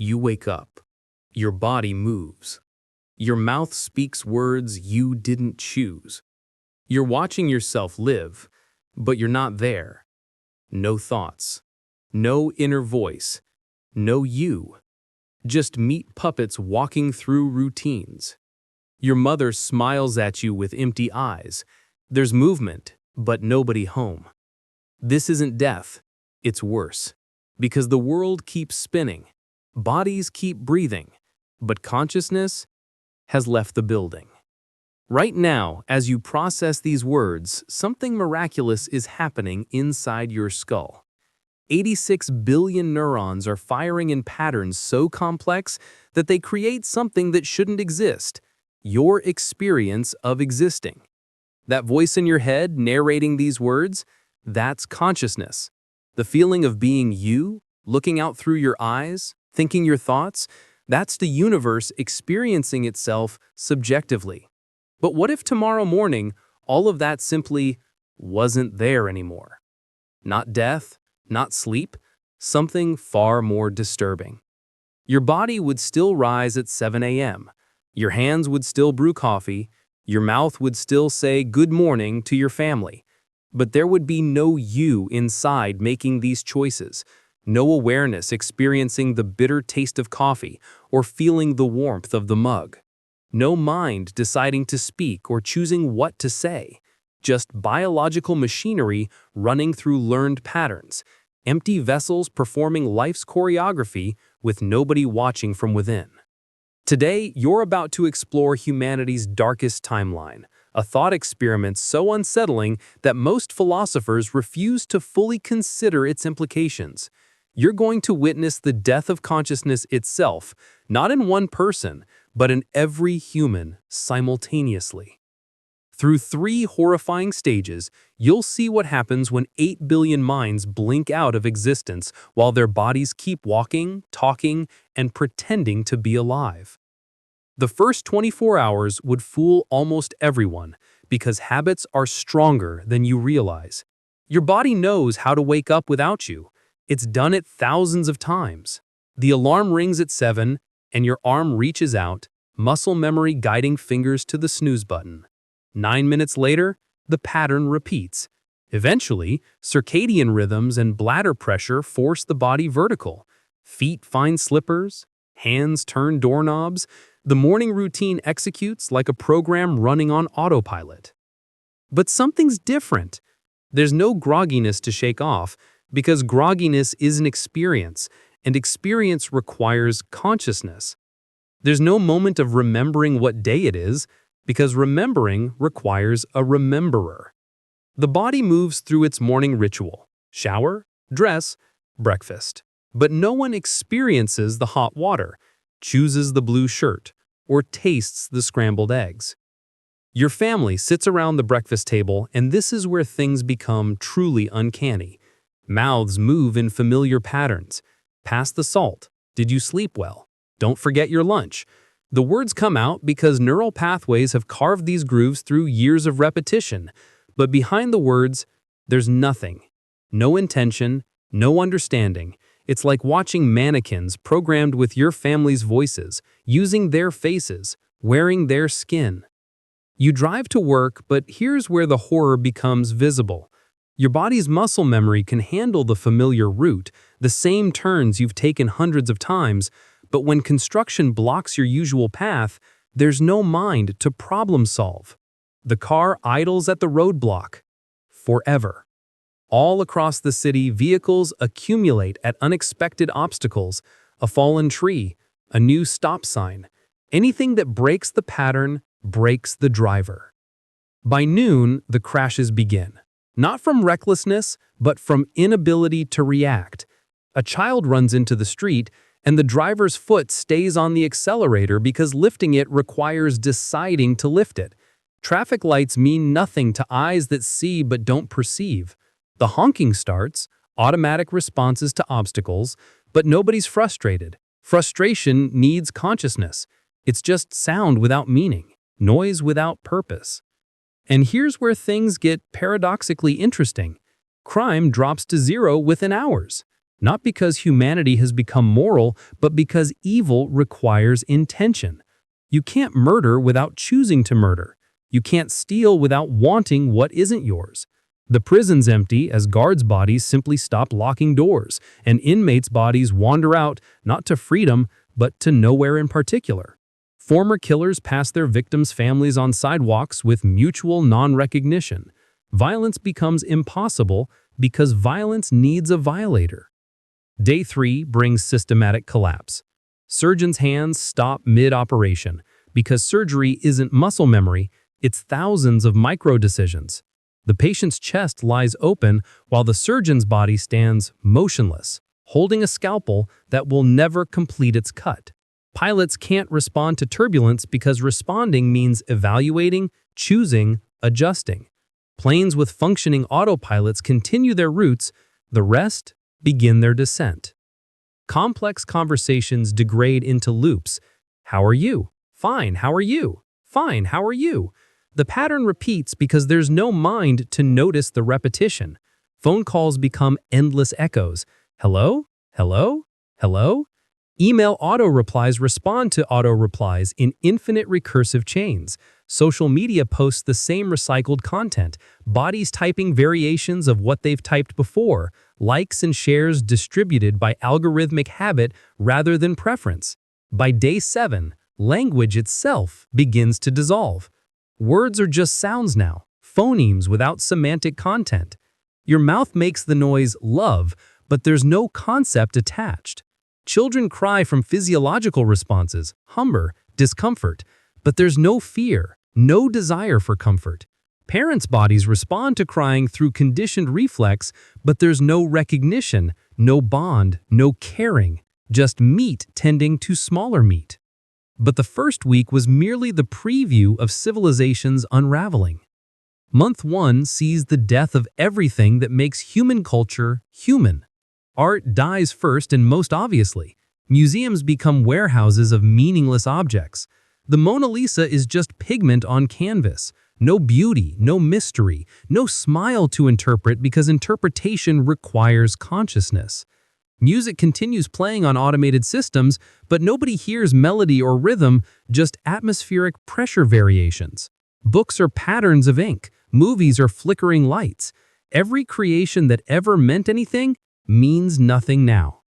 You wake up. Your body moves. Your mouth speaks words you didn't choose. You're watching yourself live, but you're not there. No thoughts. No inner voice. No you. Just meat puppets walking through routines. Your mother smiles at you with empty eyes. There's movement, but nobody home. This isn't death. It's worse. Because the world keeps spinning. Bodies keep breathing. But consciousness has left the building. Right now, as you process these words, something miraculous is happening inside your skull. 86 billion neurons are firing in patterns so complex that they create something that shouldn't exist, your experience of existing. That voice in your head narrating these words, that's consciousness. The feeling of being you, looking out through your eyes, thinking your thoughts, that's the universe experiencing itself subjectively. But what if tomorrow morning, all of that simply wasn't there anymore? Not death, not sleep, something far more disturbing. Your body would still rise at 7 a.m. Your hands would still brew coffee. Your mouth would still say good morning to your family. But there would be no you inside making these choices. No awareness experiencing the bitter taste of coffee or feeling the warmth of the mug. No mind deciding to speak or choosing what to say. Just biological machinery running through learned patterns. Empty vessels performing life's choreography with nobody watching from within. Today, you're about to explore humanity's darkest timeline, a thought experiment so unsettling that most philosophers refuse to fully consider its implications. You're going to witness the death of consciousness itself, not in one person, but in every human simultaneously. Through 3 horrifying stages, you'll see what happens when 8 billion minds blink out of existence while their bodies keep walking, talking, and pretending to be alive. The first 24 hours would fool almost everyone because habits are stronger than you realize. Your body knows how to wake up without you. It's done it thousands of times. The alarm rings at 7, and your arm reaches out, muscle memory guiding fingers to the snooze button. 9 minutes later, the pattern repeats. Eventually, circadian rhythms and bladder pressure force the body vertical. Feet find slippers, hands turn doorknobs. The morning routine executes like a program running on autopilot. But something's different. There's no grogginess to shake off, because grogginess is an experience, and experience requires consciousness. There's no moment of remembering what day it is, because remembering requires a rememberer. The body moves through its morning ritual: shower, dress, breakfast. But no one experiences the hot water, chooses the blue shirt, or tastes the scrambled eggs. Your family sits around the breakfast table, and this is where things become truly uncanny. Mouths move in familiar patterns. Pass the salt. Did you sleep well? Don't forget your lunch. The words come out because neural pathways have carved these grooves through years of repetition. But behind the words, there's nothing. No intention, no understanding. It's like watching mannequins programmed with your family's voices, using their faces, wearing their skin. You drive to work, but here's where the horror becomes visible. Your body's muscle memory can handle the familiar route, the same turns you've taken hundreds of times, but when construction blocks your usual path, there's no mind to problem solve. The car idles at the roadblock. Forever. All across the city, vehicles accumulate at unexpected obstacles: a fallen tree, a new stop sign. Anything that breaks the pattern breaks the driver. By noon, the crashes begin. Not from recklessness, but from inability to react. A child runs into the street, and the driver's foot stays on the accelerator because lifting it requires deciding to lift it. Traffic lights mean nothing to eyes that see but don't perceive. The honking starts, automatic responses to obstacles, but nobody's frustrated. Frustration needs consciousness. It's just sound without meaning, noise without purpose. And here's where things get paradoxically interesting. Crime drops to 0 within hours. Not because humanity has become moral, but because evil requires intention. You can't murder without choosing to murder. You can't steal without wanting what isn't yours. The prison's empty as guards' bodies simply stop locking doors, and inmates' bodies wander out, not to freedom, but to nowhere in particular. Former killers pass their victims' families on sidewalks with mutual non-recognition. Violence becomes impossible because violence needs a violator. Day 3 brings systematic collapse. Surgeons' hands stop mid-operation because surgery isn't muscle memory, it's thousands of micro-decisions. The patient's chest lies open while the surgeon's body stands motionless, holding a scalpel that will never complete its cut. Pilots can't respond to turbulence because responding means evaluating, choosing, adjusting. Planes with functioning autopilots continue their routes, the rest begin their descent. Complex conversations degrade into loops. How are you? Fine, how are you? Fine, how are you? The pattern repeats because there's no mind to notice the repetition. Phone calls become endless echoes. Hello? Hello? Hello? Email auto-replies respond to auto-replies in infinite recursive chains. Social media posts the same recycled content, bodies typing variations of what they've typed before, likes and shares distributed by algorithmic habit rather than preference. By day 7, language itself begins to dissolve. Words are just sounds now, phonemes without semantic content. Your mouth makes the noise love, but there's no concept attached. Children cry from physiological responses, hunger, discomfort, but there's no fear, no desire for comfort. Parents' bodies respond to crying through conditioned reflex, but there's no recognition, no bond, no caring, just meat tending to smaller meat. But the first week was merely the preview of civilization's unraveling. Month 1 sees the death of everything that makes human culture human. Art dies first and most obviously. Museums become warehouses of meaningless objects. The Mona Lisa is just pigment on canvas. No beauty, no mystery, no smile to interpret because interpretation requires consciousness. Music continues playing on automated systems, but nobody hears melody or rhythm, just atmospheric pressure variations. Books are patterns of ink. Movies are flickering lights. Every creation that ever meant anything means nothing now.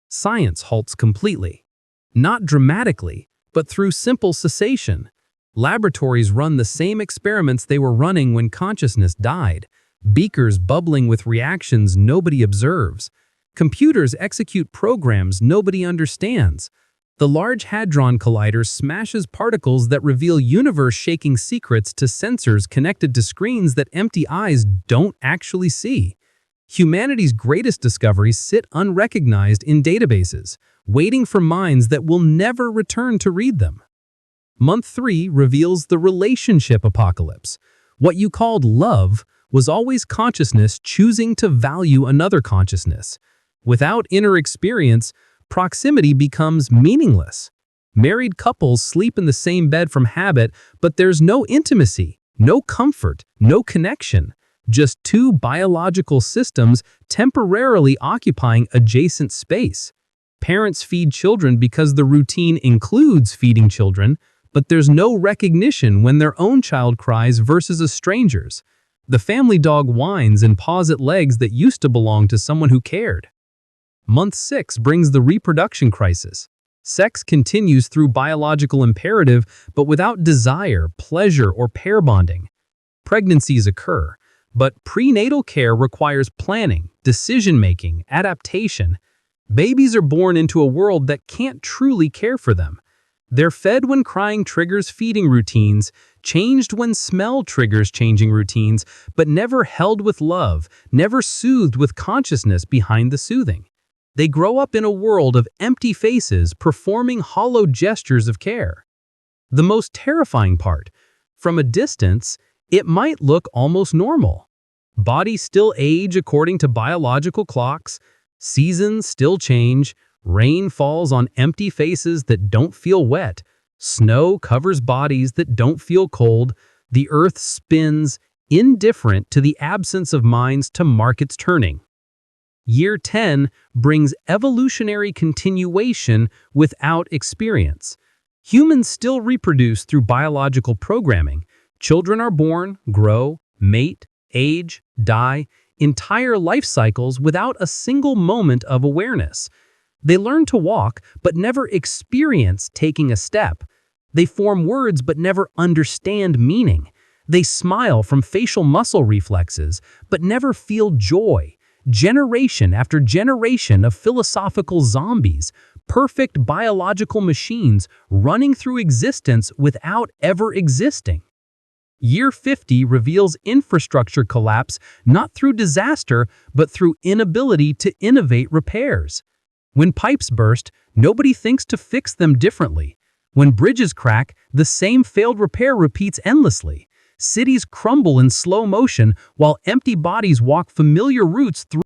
Science halts completely. Not dramatically, but through simple cessation. Laboratories run the same experiments they were running when consciousness died. Beakers bubbling with reactions nobody observes. Computers execute programs nobody understands. The Large Hadron Collider smashes particles that reveal universe-shaking secrets to sensors connected to screens that empty eyes don't actually see. Humanity's greatest discoveries sit unrecognized in databases, waiting for minds that will never return to read them. Month 3 reveals the relationship apocalypse. What you called love was always consciousness choosing to value another consciousness. Without inner experience, proximity becomes meaningless. Married couples sleep in the same bed from habit, but there's no intimacy, no comfort, no connection. Just two biological systems temporarily occupying adjacent space. Parents feed children because the routine includes feeding children, but there's no recognition when their own child cries versus a stranger's. The family dog whines and paws at legs that used to belong to someone who cared. Month 6 brings the reproduction crisis. Sex continues through biological imperative, but without desire, pleasure, or pair bonding. Pregnancies occur, but prenatal care requires planning, decision-making, adaptation. Babies are born into a world that can't truly care for them. They're fed when crying triggers feeding routines, changed when smell triggers changing routines, but never held with love, never soothed with consciousness behind the soothing. They grow up in a world of empty faces performing hollow gestures of care. The most terrifying part, from a distance, it might look almost normal. Bodies still age according to biological clocks, seasons still change, rain falls on empty faces that don't feel wet, snow covers bodies that don't feel cold, the earth spins, indifferent to the absence of minds to mark its turning. Year 10 brings evolutionary continuation without experience. Humans still reproduce through biological programming. Children are born, grow, mate, age, die, entire life cycles without a single moment of awareness. They learn to walk, but never experience taking a step. They form words, but never understand meaning. They smile from facial muscle reflexes, but never feel joy. Generation after generation of philosophical zombies, perfect biological machines running through existence without ever existing. Year 50 reveals infrastructure collapse not through disaster, but through inability to innovate repairs. When pipes burst, nobody thinks to fix them differently. When bridges crack, the same failed repair repeats endlessly. Cities crumble in slow motion while empty bodies walk familiar routes through